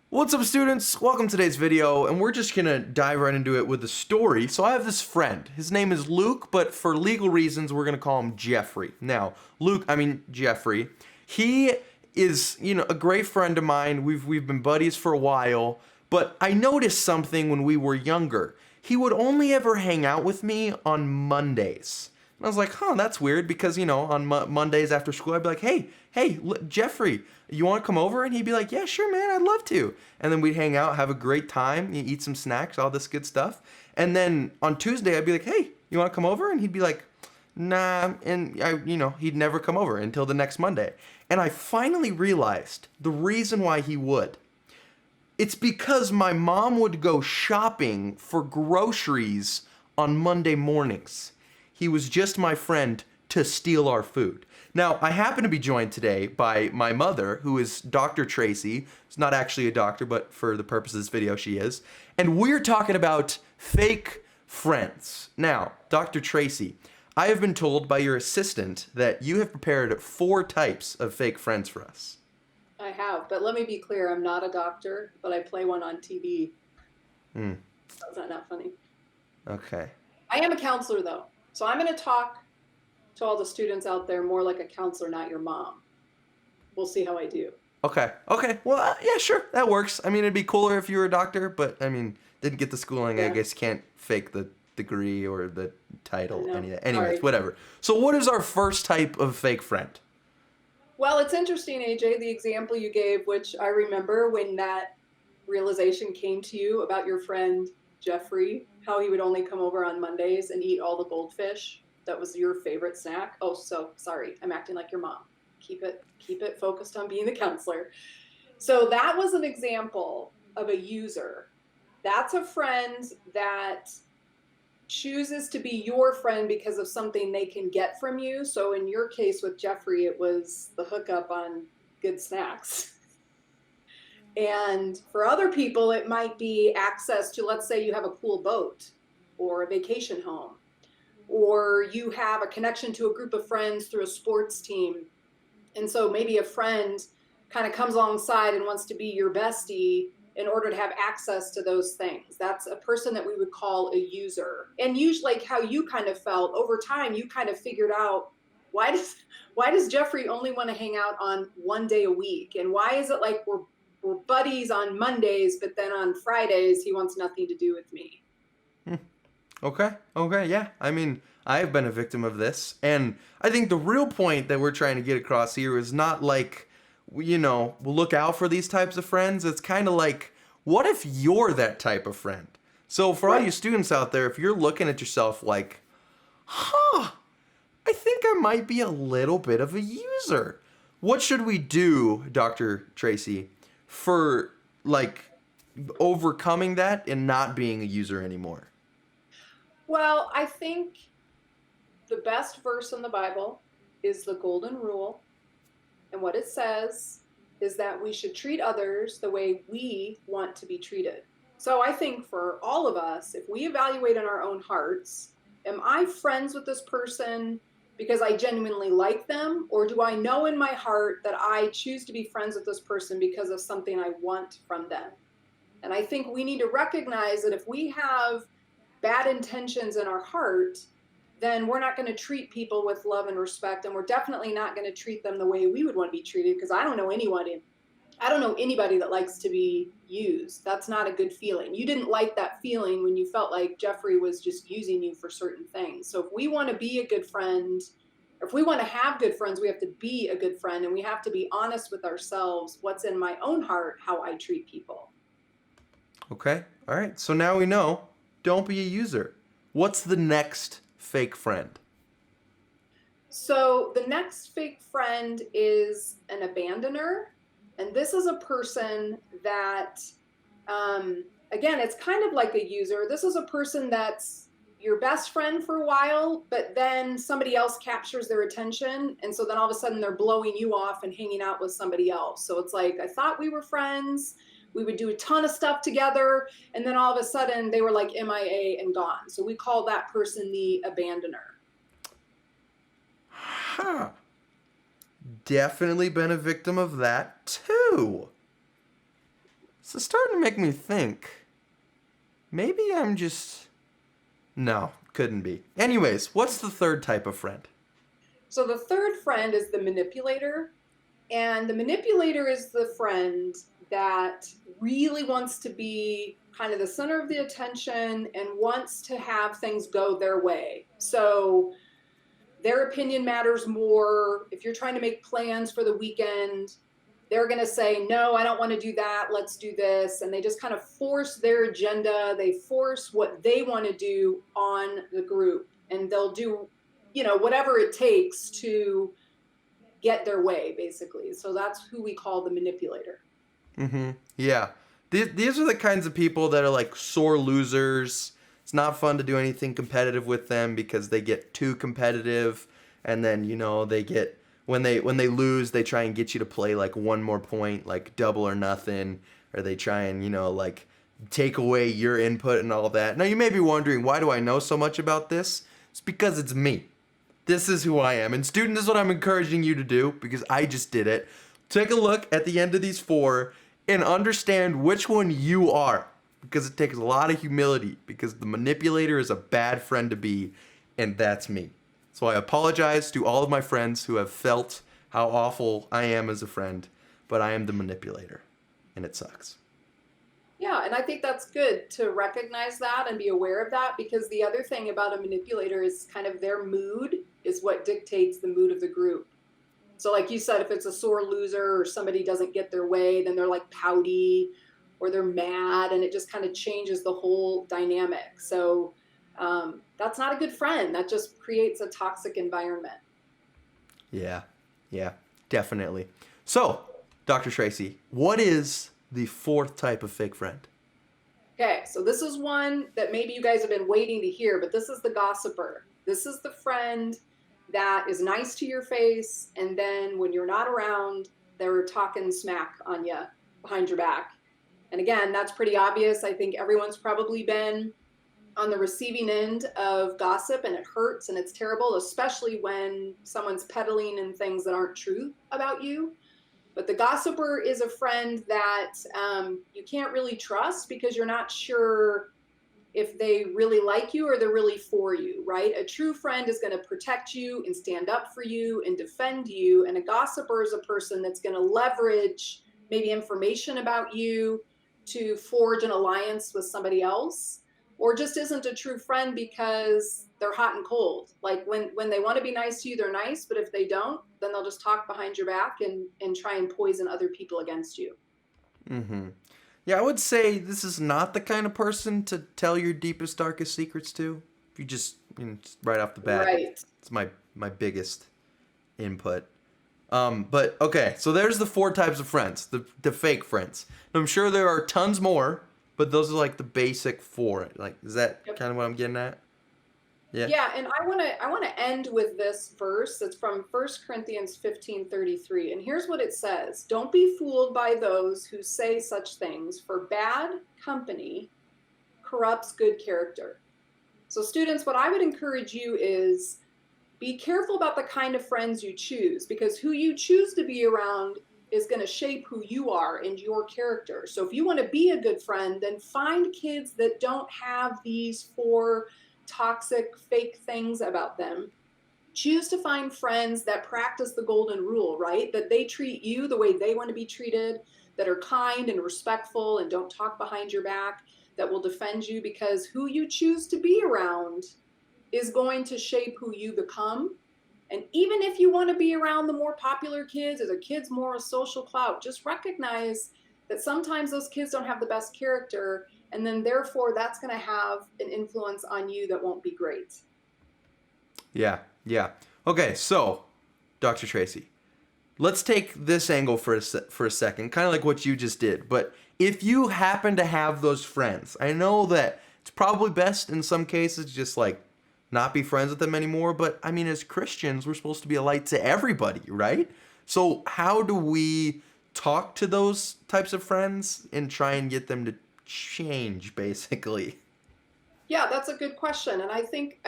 What's up, students? Welcome to today's video, and we're just gonna dive right into it with a story. So I have this friend. His name is Luke, but for legal reasons, we're gonna call him Jeffrey. Now, Jeffrey, he is, a great friend of mine. We've been buddies for a while, but I noticed something when we were younger. He would only ever hang out with me on Mondays. And I was like, that's weird because, on Mondays after school, I'd be like, hey, Jeffrey, you want to come over? And he'd be like, yeah, sure, man, I'd love to. And then we'd hang out, have a great time, eat some snacks, all this good stuff. And then on Tuesday, I'd be like, hey, you want to come over? And he'd be like, nah. And, he'd never come over until the next Monday. And I finally realized the reason why he would. It's because my mom would go shopping for groceries on Monday mornings. He was just my friend to steal our food. Now, I happen to be joined today by my mother, who is Dr. Tracy. She's not actually a doctor, but for the purpose of this video, she is. And we're talking about fake friends. Now, Dr. Tracy, I have been told by your assistant that you have prepared 4 types of fake friends for us. I have, but let me be clear, I'm not a doctor, but I play one on TV. Is that not funny? Okay. I am a counselor, though. So I'm going to talk to all the students out there more like a counselor, not your mom. We'll see how I do. Okay. Well, yeah, sure. That works. I mean, it'd be cooler if you were a doctor, but, didn't get the schooling. Yeah. I guess can't fake the degree or the title. Anyways, whatever. So what is our first type of fake friend? Well, it's interesting, AJ, the example you gave, which I remember when that realization came to you about your friend Jeffrey, how he would only come over on Mondays and eat all the goldfish. That was your favorite snack. Oh, so sorry, I'm acting like your mom. Keep it focused on being the counselor. So that was an example of a user. That's a friend that chooses to be your friend because of something they can get from you. So in your case with Jeffrey, it was the hookup on good snacks. And for other people, it might be access to, let's say you have a cool boat or a vacation home, or you have a connection to a group of friends through a sports team. And so maybe a friend kind of comes alongside and wants to be your bestie in order to have access to those things. That's a person that we would call a user. And usually, like how you kind of felt over time, you kind of figured out, why does Jeffrey only want to hang out on one day a week? And why is it like we're buddies on Mondays, but then on Fridays, he wants nothing to do with me? Okay, yeah. I have been a victim of this. And I think the real point that we're trying to get across here is not like, we'll look out for these types of friends. It's kind of like, what if you're that type of friend? So for all you students out there, if you're looking at yourself like, I think I might be a little bit of a user. What should we do, Dr. Tracy, for overcoming that and not being a user anymore? Well, I think the best verse in the Bible is the Golden Rule. And what it says is that we should treat others the way we want to be treated. So I think for all of us, if we evaluate in our own hearts, am I friends with this person because I genuinely like them? Or do I know in my heart that I choose to be friends with this person because of something I want from them? And I think we need to recognize that if we have bad intentions in our heart, then we're not going to treat people with love and respect, and we're definitely not going to treat them the way we would want to be treated, because I don't know anybody that likes to be used. That's not a good feeling. You didn't like that feeling when you felt like Jeffrey was just using you for certain things. So if we want to be a good friend, or if we want to have good friends, we have to be a good friend, and we have to be honest with ourselves, what's in my own heart, how I treat people. Okay, all right. So now we know, don't be a user. What's the next fake friend? So the next fake friend is an abandoner. And this is a person that, again, it's kind of like a user. This is a person that's your best friend for a while, but then somebody else captures their attention. And so then all of a sudden they're blowing you off and hanging out with somebody else. So it's like, I thought we were friends. We would do a ton of stuff together. And then all of a sudden they were like MIA and gone. So we call that person the abandoner. Definitely been a victim of that too. it's starting to make me think. Maybe I'm just... No, couldn't be. Anyways, what's the third type of friend? So the third friend is the manipulator. And the manipulator is the friend that really wants to be kind of the center of the attention and wants to have things go their way. So their opinion matters more. If you're trying to make plans for the weekend, they're going to say, no, I don't want to do that. Let's do this. And they just kind of force their agenda. They force what they want to do on the group. And they'll do, whatever it takes to get their way, basically. So that's who we call the manipulator. Mm-hmm. Yeah. These are the kinds of people that are like sore losers. It's not fun to do anything competitive with them because they get too competitive, and then they get when they lose, they try and get you to play like one more point, like double or nothing, or they try and like take away your input and all that. Now you may be wondering, why do I know so much about this? It's because it's me. This is who I am. And student, this is what I'm encouraging you to do because I just did it. Take a look at the end of these 4 and understand which one you are, because it takes a lot of humility, because the manipulator is a bad friend to be, and that's me. So I apologize to all of my friends who have felt how awful I am as a friend, but I am the manipulator, and it sucks. Yeah, and I think that's good to recognize that and be aware of that, because the other thing about a manipulator is kind of their mood is what dictates the mood of the group. So like you said, if it's a sore loser or somebody doesn't get their way, then they're like pouty or they're mad, and it just kind of changes the whole dynamic. So that's not a good friend. That just creates a toxic environment. Yeah, definitely. So, Dr. Tracy, what is the 4th type of fake friend? Okay, so this is one that maybe you guys have been waiting to hear, but this is the gossiper. This is the friend that is nice to your face, and then when you're not around, they're talking smack on you behind your back. And again, that's pretty obvious. I think everyone's probably been on the receiving end of gossip, and it hurts and it's terrible, especially when someone's peddling in things that aren't true about you. But the gossiper is a friend that you can't really trust because you're not sure if they really like you or they're really for you, right? A true friend is going to protect you and stand up for you and defend you. And a gossiper is a person that's going to leverage maybe information about you to forge an alliance with somebody else, or just isn't a true friend because they're hot and cold. Like when they want to be nice to you, they're nice, but if they don't, then they'll just talk behind your back and try and poison other people against you. Mm-hmm. Yeah, I would say this is not the kind of person to tell your deepest, darkest secrets to. If you just, just right off the bat, Right. It's my biggest input. But okay, so there's the 4 types of friends, the fake friends. And I'm sure there are tons more, but those are like the basic 4. Like, is that kind of what I'm getting at? Yeah. Yeah, and I want to end with this verse. It's from 1 Corinthians 15:33. And here's what it says. Don't be fooled by those who say such things, for bad company corrupts good character. So students, what I would encourage you is be careful about the kind of friends you choose, because who you choose to be around is going to shape who you are and your character. So if you want to be a good friend, then find kids that don't have these 4 toxic, fake things about them. Choose to find friends that practice the golden rule, right? That they treat you the way they want to be treated, that are kind and respectful and don't talk behind your back, that will defend you, because who you choose to be around is going to shape who you become. And even if you want to be around the more popular kids or the kids more of social clout, just recognize that sometimes those kids don't have the best character, and then therefore that's going to have an influence on you that won't be great. Yeah. Okay, so, Dr. Tracy, let's take this angle for a second, kind of like what you just did. But if you happen to have those friends, I know that it's probably best in some cases just like not be friends with them anymore. But I mean, as Christians, we're supposed to be a light to everybody, right? So how do we talk to those types of friends and try and get them to change, basically? Yeah, that's a good question. And I think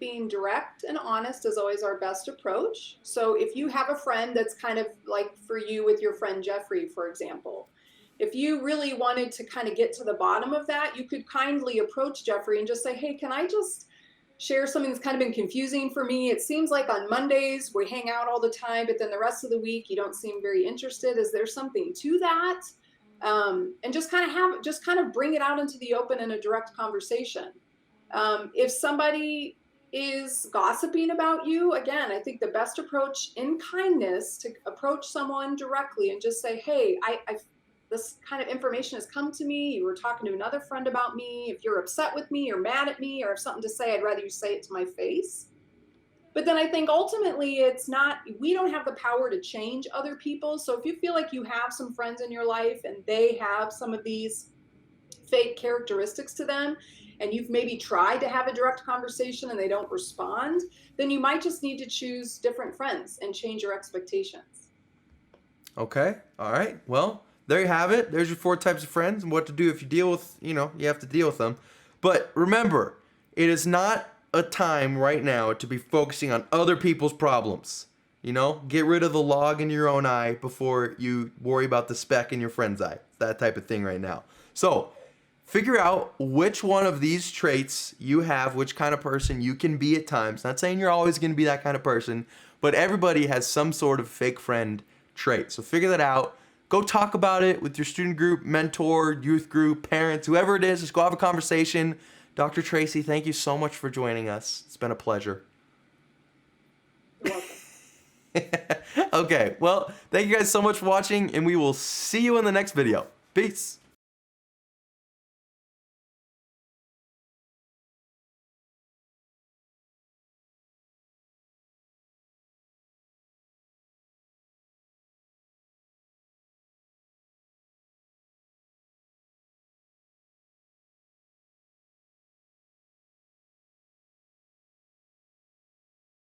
being direct and honest is always our best approach. So if you have a friend that's kind of like for you with your friend Jeffrey, for example, if you really wanted to kind of get to the bottom of that, you could kindly approach Jeffrey and just say, hey, can I just share something that's kind of been confusing for me? It seems like on Mondays we hang out all the time, but then the rest of the week you don't seem very interested. Is there something to that? And just kind of bring it out into the open in a direct conversation. If somebody is gossiping about you, again, I think the best approach in kindness to approach someone directly and just say, hey, this kind of information has come to me. You were talking to another friend about me. If you're upset with me or mad at me or have something to say, I'd rather you say it to my face. But then I think ultimately we don't have the power to change other people. So if you feel like you have some friends in your life and they have some of these fake characteristics to them, and you've maybe tried to have a direct conversation and they don't respond, then you might just need to choose different friends and change your expectations. Okay. All right. Well, there you have it. There's your 4 types of friends and what to do if you deal with, you have to deal with them. But remember, it is not a time right now to be focusing on other people's problems. Get rid of the log in your own eye before you worry about the speck in your friend's eye. It's that type of thing right now. So figure out which one of these traits you have, which kind of person you can be at times. Not saying you're always going to be that kind of person, but everybody has some sort of fake friend trait. So figure that out. Go talk about it with your student group, mentor, youth group, parents, whoever it is. Just go have a conversation. Dr. Tracy, thank you so much for joining us. It's been a pleasure. You're welcome. Okay, well, thank you guys so much for watching, and we will see you in the next video. Peace.